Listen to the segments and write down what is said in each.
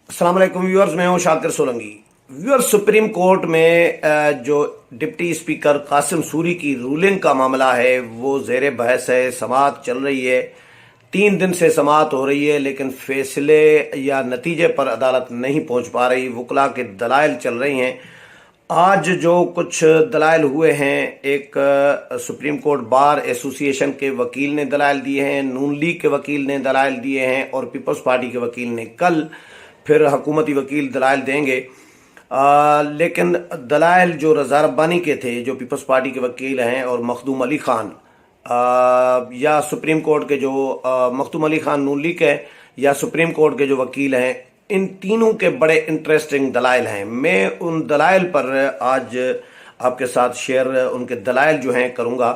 अस्सलाम वालेकुम व्यूअर्स, मैं हूं Shakir Solanki. Viewers, supreme court में जो डिप्टी स्पीकर कासिम सूरी की रूलिंग का मामला है वो जेर बहस है। समाअत चल रही है, 3 दिन से समाअत हो रही है, लेकिन फैसले या नतीजे पर अदालत नहीं पहुंच पा रही। वकला के दलाइल चल रही हैं। आज जो कुछ दलाइल हुए हैं, एक सुप्रीम कोर्ट बार एसोसिएशन के वकील ने दलाइल दिए हैं, नून लीग के वकील ने दलाइल दिए हैं और पीपल्स पार्टी के वकील ने। कल फिर हुकूमती वकील दलाइल देंगे। लेकिन दलाइल जो रज़ा रब्बानी के थे, जो पीपल्स पार्टी के वकील हैं, और मखदूम अली खान या सुप्रीम कोर्ट के जो मखदूम अली खान नून लीग है या सुप्रीम कोर्ट के जो वकील हैं, इन तीनों के बड़े इंटरेस्टिंग दलाइल हैं। मैं उन दलाइल पर आज आपके साथ शेयर उनके दलाइल जो हैं करूँगा,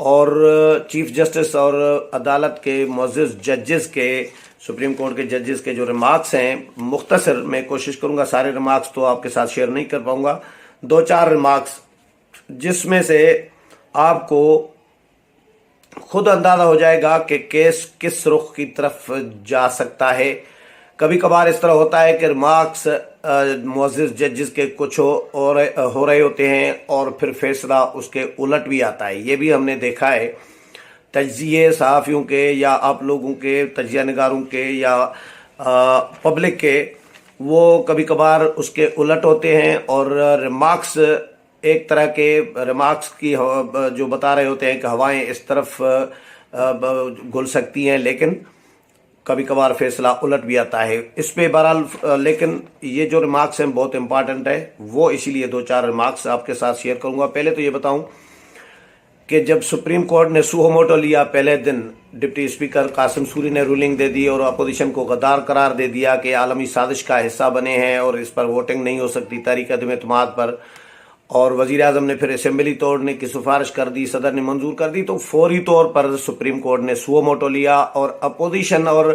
और चीफ जस्टिस और अदालत के मुअज़्ज़िज़ जजेस के, सुप्रीम कोर्ट के जजेस के जो रिमार्क्स हैं, मुख्तसर मैं कोशिश करूंगा, सारे रिमार्क्स तो आपके साथ शेयर नहीं कर पाऊंगा, 2-4 रिमार्क्स जिसमें से आपको खुद अंदाजा हो जाएगा कि केस किस रुख की तरफ जा सकता है। कभी कभार इस तरह होता है कि रिमार्क्स मुअज़्ज़िज़ जजेस के कुछ हो रहे होते हैं और फिर फैसला उसके उलट भी आता है। ये भी हमने देखा है। तज्ज़िये सहाफ़ियों के या आप लोगों के, तज्ज़िया निगारों के या पब्लिक के, वो कभी कभार उसके उलट होते हैं और रिमार्क्स एक तरह के रिमार्क्स की जो बता रहे होते हैं कि हवाएं इस तरफ घुल सकती हैं, लेकिन कभी कभार फैसला उलट भी आता है। इस पे बहरहाल लेकिन ये जो रिमार्क्स हैं बहुत इंपॉर्टेंट है, वो इसीलिए 2-4 रिमार्क्स आपके साथ शेयर करूंगा। पहले तो ये बताऊं कि जब सुप्रीम कोर्ट ने सुहो मोटो लिया, पहले दिन डिप्टी स्पीकर कासिम सूरी ने रूलिंग दे दी और अपोजिशन को गद्दार करार दे दिया कि आलमी साजिश का हिस्सा बने हैं और इस पर वोटिंग नहीं हो सकती तहरीक अदम एतमाद पर, और वजीर आजम ने फिर असेंबली तोड़ने की सिफारिश कर दी, सदर ने मंजूर कर दी। तो फौरी तौर पर सुप्रीम कोर्ट ने सुहो मोटो लिया और अपोजिशन और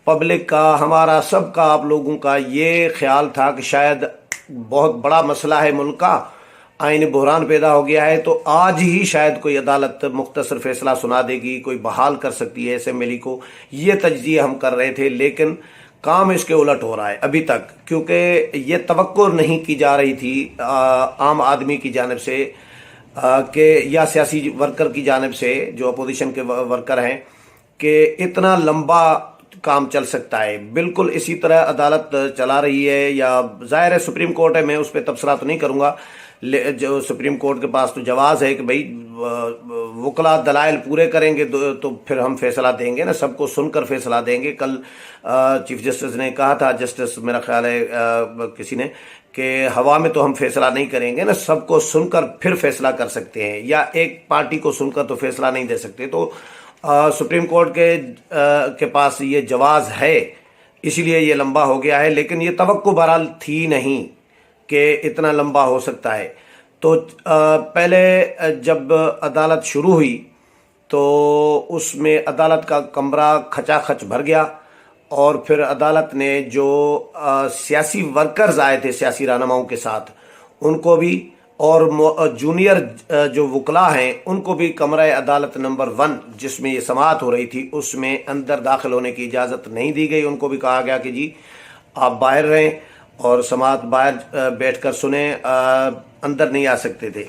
पब्लिक का, हमारा सबका, आप लोगों का ये ख्याल था कि शायद बहुत बड़ा मसला है मुल्क का, आईनी बहरान पैदा हो गया है, तो आज ही शायद कोई अदालत मुख्तसर फैसला सुना देगी, कोई बहाल कर सकती है असेंबली को। ये तज्जिया हम कर रहे थे, लेकिन काम इसके उलट हो रहा है अभी तक, क्योंकि ये तवक्को नहीं की जा रही थी आम आदमी की जानिब से कि या सियासी वर्कर की जानिब से, जो अपोजिशन के वर्कर हैं, कि इतना लंबा काम चल सकता है। बिल्कुल इसी तरह अदालत चला रही है, या जाहिर है सुप्रीम कोर्ट है, मैं उस पर तबसरा तो नहीं करूँगा। जो सुप्रीम कोर्ट के पास तो जवाज़ है कि भाई वकला दलाइल पूरे करेंगे तो फिर हम फैसला देंगे ना, सबको सुनकर फैसला देंगे। कल चीफ जस्टिस ने कहा था, जस्टिस मेरा ख्याल है किसी ने, कि हवा में तो हम फैसला नहीं करेंगे ना, सबको सुनकर फिर फैसला कर सकते हैं, या एक पार्टी को सुनकर तो फैसला नहीं दे सकते। तो सुप्रीम कोर्ट के पास ये जवाज़ है, इसीलिए ये लंबा हो गया है। लेकिन ये तवक्को बहरहाल थी नहीं कि इतना लंबा हो सकता है। तो पहले जब अदालत शुरू हुई तो उसमें अदालत का कमरा खचाखच भर गया, और फिर अदालत ने जो सियासी वर्कर्स आए थे सियासी रहनुमाओं के साथ, उनको भी, और जूनियर जो वकला हैं उनको भी कमरा अदालत नंबर 1 जिसमें ये समाअत हो रही थी, उसमें अंदर दाखिल होने की इजाज़त नहीं दी गई। उनको भी कहा गया कि जी आप बाहर रहें और समाअत बाहर बैठकर सुने, अंदर नहीं आ सकते थे,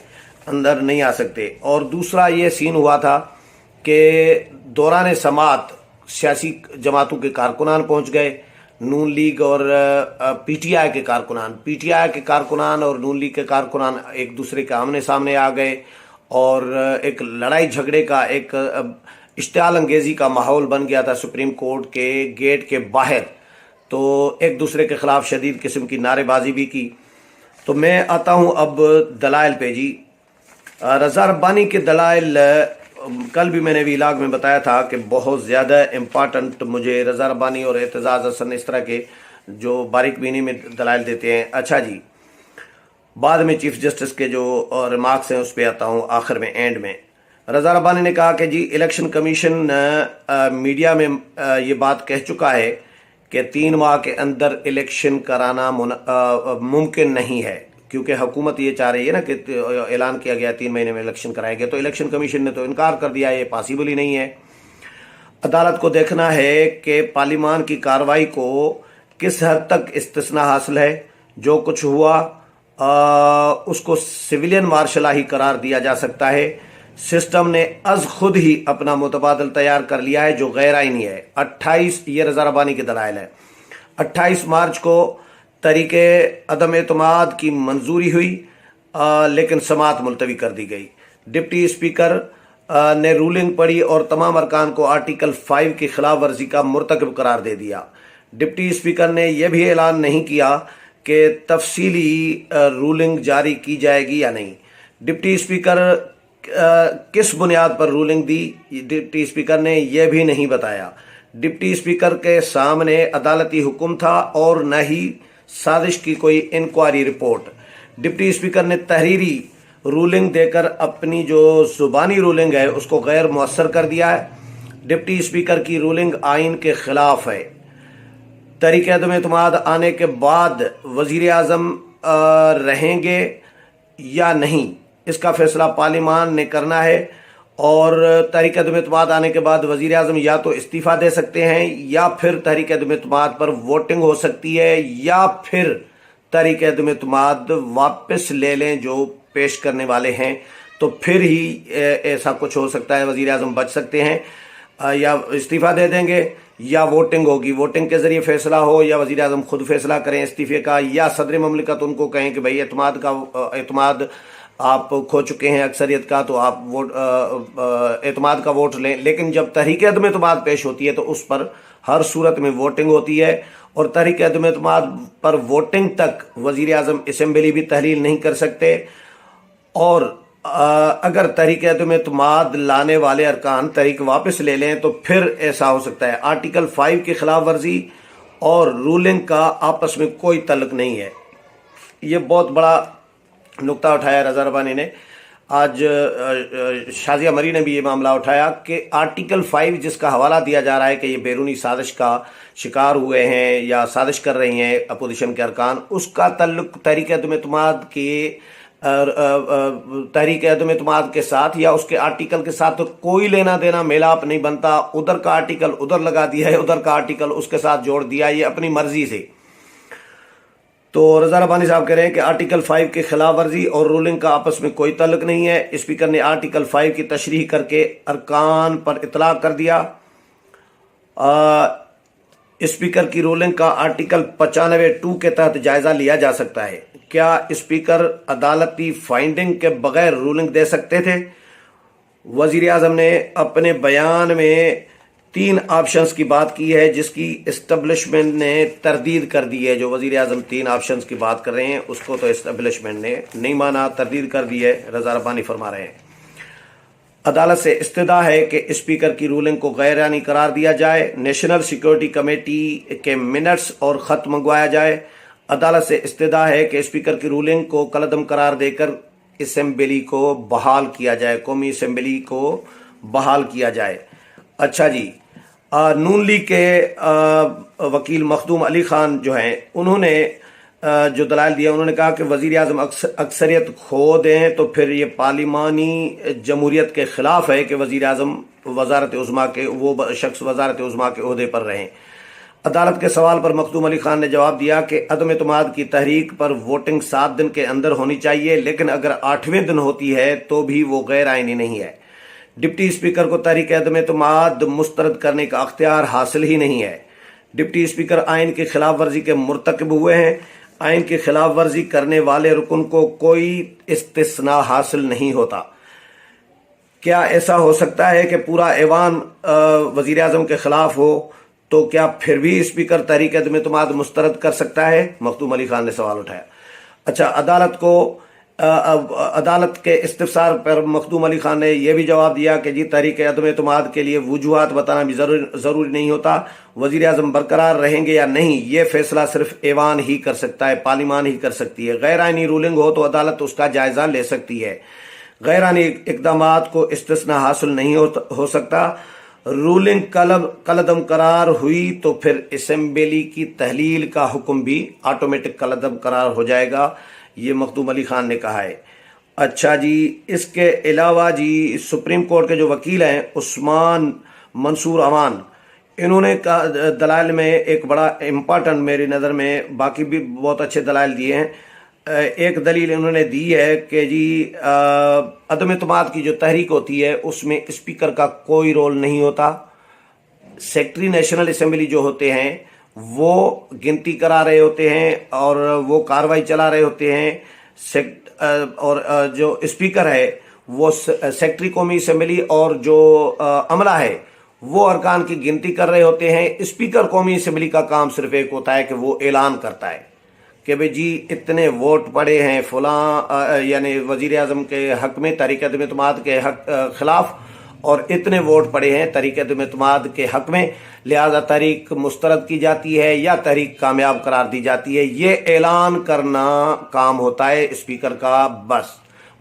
अंदर नहीं आ सकते। और दूसरा ये सीन हुआ था कि दौरान समाअत सियासी जमातों के कारकुनान पहुंच गए, नून लीग और पीटीआई के कारकुनान और नून लीग के कारकुनान एक दूसरे के आमने सामने आ गए, और एक लड़ाई झगड़े का, एक इश्तियाल अंगेजी का माहौल बन गया था सुप्रीम कोर्ट के गेट के बाहर। तो एक दूसरे के खिलाफ शदीद किस्म की नारेबाजी भी की। तो मैं आता हूं अब दलाइल पे जी। रज़ा रब्बानी के दलाइल कल भी मैंने व्लॉग में बताया था कि बहुत ज़्यादा इम्पॉर्टेंट मुझे रज़ा रब्बानी और एतजाज़ हसन इस तरह के जो बारीक बीनी में दलाइल देते हैं। अच्छा जी, बाद में चीफ जस्टिस के जो रिमार्क्स हैं उस पर आता हूँ आखिर में, एंड में। रज़ा रब्बानी ने कहा कि जी इलेक्शन कमीशन मीडिया में ये बात कह चुका है कि 3 माह के अंदर इलेक्शन कराना मुमकिन नहीं है, क्योंकि हुकूमत ये चाह रही है ना कि ऐलान किया गया 3 महीने में इलेक्शन कराएंगे, तो इलेक्शन कमीशन ने तो इनकार कर दिया, ये पॉसिबल ही नहीं है। अदालत को देखना है कि पार्लिमान की कार्रवाई को किस हद तक इस्तिस्ना हासिल है? जो कुछ हुआ उसको सिविलियन मार्शलाही करार दिया जा सकता है। सिस्टम ने अज खुद ही अपना मुतबादल तैयार कर लिया है जो गैर आईनी है। 28 ये रज़ा रब्बानी के दलाइल है। 28 मार्च को तरीके अदम एतमाद की मंजूरी हुई, लेकिन समात मुलतवी कर दी गई। डिप्टी स्पीकर ने रूलिंग पढ़ी और तमाम अरकान को आर्टिकल 5 की खिलाफ वर्जी का मुर्तकब करार दे दिया। डिप्टी स्पीकर ने यह भी ऐलान नहीं किया कि तफसीली रूलिंग जारी की जाएगी या नहीं। डिप्टी स्पीकर किस बुनियाद पर रूलिंग दी, डिप्टी स्पीकर ने यह भी नहीं बताया। डिप्टी स्पीकर के सामने अदालती हुक्म था और न ही साजिश की कोई इंक्वायरी रिपोर्ट। डिप्टी स्पीकर ने तहरीरी रूलिंग देकर अपनी जो जुबानी रूलिंग है उसको गैर मुअस्सर कर दिया है। डिप्टी स्पीकर की रूलिंग आइन के खिलाफ है। तहरीक अदम एतमाद आने के बाद वजीर आजम रहेंगे या नहीं, इसका फैसला पार्लिमान ने करना है। और तहरीक अदम एतमाद आने के बाद वजीर आजम या तो इस्तीफ़ा दे सकते हैं या फिर तहरीक अदम एतमाद पर वोटिंग हो सकती है, या फिर तहरीक अदम एतमाद वापस ले लें जो पेश करने वाले हैं, तो फिर ही ऐसा कुछ हो सकता है, वजीर आजम बच सकते हैं। या इस्तीफ़ा दे देंगे या वोटिंग होगी, वोटिंग के जरिए फैसला हो, या वजीर आजम खुद फैसला करें इस्तीफे का, या सदर ममलिकत उनको कहें कि भाई एतमाद आप खो चुके हैं अक्सरियत का, तो आप वोट एतमाद का वोट लें। लेकिन जब तहरीक अदम एतमाद पेश होती है तो उस पर हर सूरत में वोटिंग होती है, और तहरीक अदम एतमाद पर वोटिंग तक वजीर आजम असम्बली भी तहलील नहीं कर सकते। और अगर तहरीक अदम एतमाद लाने वाले अरकान तहरीक वापस ले लें तो फिर ऐसा हो सकता है। आर्टिकल 5 की खिलाफ वर्जी और रूलिंग का आपस में कोई तल्लुक नहीं है। ये बहुत बड़ा नुक्ता उठाया रज़ा रब्बानी ने। आज शाजिया मरी ने भी ये मामला उठाया कि आर्टिकल 5 जिसका हवाला दिया जा रहा है कि ये बैरूनी साजिश का शिकार हुए हैं या साजिश कर रही हैं अपोजिशन के अरकान, उसका तल्लुक तहरीक अदम एतमाद तहरीक अदम एतमाद के साथ या उसके आर्टिकल के साथ तो कोई लेना देना मेलाप नहीं बनता। उधर का आर्टिकल उधर लगा दिया है, उधर का आर्टिकल उसके साथ जोड़ दिया, ये अपनी मर्जी से। तो रज़ा रब्बानी साहब कह रहे हैं कि आर्टिकल 5 की खिलाफ वर्जी और रूलिंग का आपस में कोई ताल्लुक नहीं है। स्पीकर ने आर्टिकल 5 की तशरीह करके अरकान पर इतला कर दिया। स्पीकर की रूलिंग का आर्टिकल 95(2) के तहत जायजा लिया जा सकता है। क्या स्पीकर अदालती फाइंडिंग के बगैर रूलिंग दे सकते थे? वजीर आजम ने अपने बयान में 3 ऑप्शंस की बात की है जिसकी एस्टेब्लिशमेंट ने तरदीद कर दी है। जो वजीर आजम 3 ऑप्शंस की बात कर रहे हैं उसको तो एस्टेब्लिशमेंट ने नहीं माना, तरदीद कर दी है। रज़ा रब्बानी फरमा रहे हैं अदालत से इस्तदा है कि स्पीकर की रूलिंग को गैरानी करार दिया जाए, नेशनल सिक्योरिटी कमेटी के मिनट्स और खत मंगवाया जाए। अदालत से इस्तदा है कि स्पीकर की रूलिंग को कलअदम करार देकर असेंबली को बहाल किया जाए, कौमी असेंबली को बहाल किया जाए। अच्छा जी, नून लीग के वकील मखदूम अली खान जो हैं उन्होंने जो दलाल दिया, उन्होंने कहा कि वजीर आजम अक्सरियत खो दें तो फिर ये पार्लिमानी जमहूरियत के खिलाफ है कि वजीर आजम वजारत उज़्मा के वो शख्स वजारत उज़्मा के ओहदे पर रहें। अदालत के सवाल पर मखदूम अली खान ने जवाब दिया कि अदम एतमाद की तहरीक पर वोटिंग 7 दिन के अंदर होनी चाहिए, लेकिन अगर 8वें दिन होती है तो भी वो गैर आइनी नहीं है। डिप्टी स्पीकर को तहरीक अदम एतमाद मुस्तरद करने का अख्तियार हासिल ही नहीं है। डिप्टी स्पीकर आइन की खिलाफ वर्जी के मुर्तकब हुए हैं। आइन की खिलाफ वर्जी करने वाले रुकन को कोई इस्तिस्ना हासिल नहीं होता। क्या ऐसा हो सकता है कि पूरा ऐवान वजीर आजम के खिलाफ हो, तो क्या फिर भी स्पीकर तहरीक अदम एतमाद मुस्तरद कर सकता है? मखदूम अली खान ने सवाल उठाया। अच्छा, अदालत के इस्तिफसार पर मखदूम अली खान ने यह भी जवाब दिया कि जी तहरीक अदम एतमाद के लिए वजूहात बताना भी जरूरी नहीं होता। वजीर आजम बरकरार रहेंगे या नहीं ये फैसला सिर्फ ऐवान ही कर सकता है, पार्लिमान ही कर सकती है। गैर आइनी रूलिंग हो तो अदालत उसका जायजा ले सकती है। गैर आइनी इकदामात को इस्तिस्ना हासिल नहीं हो सकता। रूलिंग कलअदम करार हुई तो फिर असेंबली की तहलील का हुक्म भी ऑटोमेटिक कलअदम करार हो जाएगा, ये मखदूम अली खान ने कहा है। अच्छा जी, इसके अलावा जी सुप्रीम कोर्ट के जो वकील हैं उस्मान मंसूर अमान, इन्होंने दलाइल में एक बड़ा इम्पोर्टेंट मेरी नज़र में, बाकी भी बहुत अच्छे दलाइल दिए हैं। एक दलील इन्होंने दी है कि जी अदम इत्मीनान की जो तहरीक होती है उसमें स्पीकर का कोई रोल नहीं होता। सेक्रेटरी नेशनल असेंबली जो होते हैं वो गिनती करा रहे होते हैं और वो कार्रवाई चला रहे होते हैं। और जो स्पीकर है वो सेक्रेटरी कौमी असेंबली और जो अमला है वो अरकान की गिनती कर रहे होते हैं। स्पीकर कौमी असेंबली का काम सिर्फ एक होता है कि वो ऐलान करता है कि भाई जी इतने वोट पड़े हैं फलां यानी वजीर आजम के हक में तहरीक अदम इत्मीनान के खिलाफ, और इतने वोट पड़े हैं तहरीक अदम इत्मीनान के हक में, लिहाजा तहरीक मुस्तरद की जाती है या तहरीक कामयाब करार दी जाती है। ये ऐलान करना काम होता है स्पीकर का बस।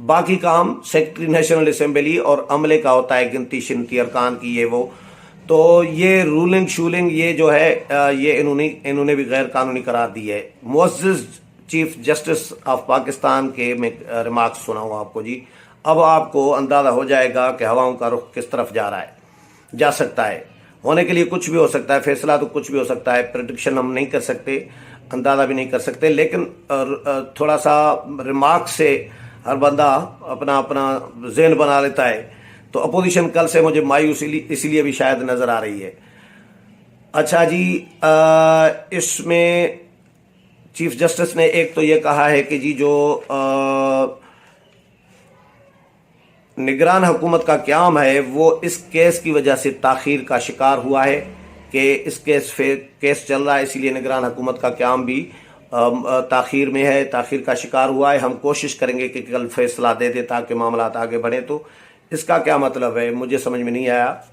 बाकी काम सेक्रेटरी नेशनल असेंबली और अमले का होता है, गिनती शिनती अरकान की ये वो। तो ये रूलिंग शूलिंग ये जो है ये इन्होंने भी गैर कानूनी करार दी है। मुअज़्ज़िज़ चीफ जस्टिस ऑफ पाकिस्तान के मैं रिमार्क्स सुनाऊंगा आपको जी। अब आपको अंदाजा हो जाएगा कि हवाओं का रुख किस तरफ जा सकता है। होने के लिए कुछ भी हो सकता है, फैसला तो कुछ भी हो सकता है, प्रेडिक्शन हम नहीं कर सकते, अंदाजा भी नहीं कर सकते, लेकिन थोड़ा सा रिमार्क से हर बंदा अपना अपना ज़हन बना लेता है। तो अपोजिशन कल से मुझे मायूस इसलिए भी शायद नजर आ रही है। अच्छा जी, इसमें चीफ जस्टिस ने एक तो ये कहा है कि जी जो निगरान हुकूमत का क़याम है वो इस केस की वजह से ताख़ीर का शिकार हुआ है कि इस केस चल रहा है, इसीलिए निगरान हुकूमत का क़याम भी ताख़ीर में है, ताख़ीर का शिकार हुआ है। हम कोशिश करेंगे कि कल फैसला दे दे ताकि मामला आगे बढ़े। तो इसका क्या मतलब है मुझे समझ में नहीं आया।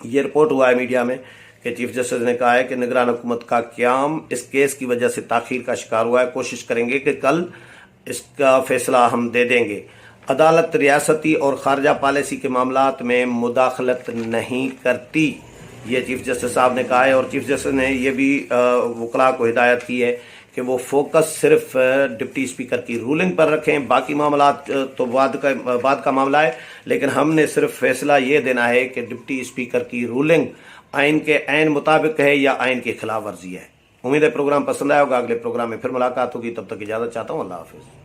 ये रिपोर्ट हुआ है मीडिया में कि चीफ जस्टिस ने कहा है कि निगरान हुकूमत का क़याम इस केस की वजह से ताख़ीर का शिकार हुआ है, कोशिश करेंगे कि कल इसका फैसला हम दे देंगे। अदालत रियासती और खारजा पॉलिसी के मामलात में मुदाखलत नहीं करती, ये चीफ जस्टिस साहब ने कहा है। और चीफ जस्टिस ने यह भी वकला को हिदायत की है कि वो फोकस सिर्फ डिप्टी स्पीकर की रूलिंग पर रखें, बाकी मामला तो बाद का मामला है, लेकिन हमने सिर्फ फैसला ये देना है कि डिप्टी स्पीकर की रूलिंग आइन के ऐन मुताबिक है या आइन की खिलाफ वर्जी है। उम्मीद है प्रोग्राम पसंद आया होगा। अगले प्रोग्राम में फिर मुलाकात होगी, तब तक इजाज़त चाहता हूँ। अल्लाह हाफिज़।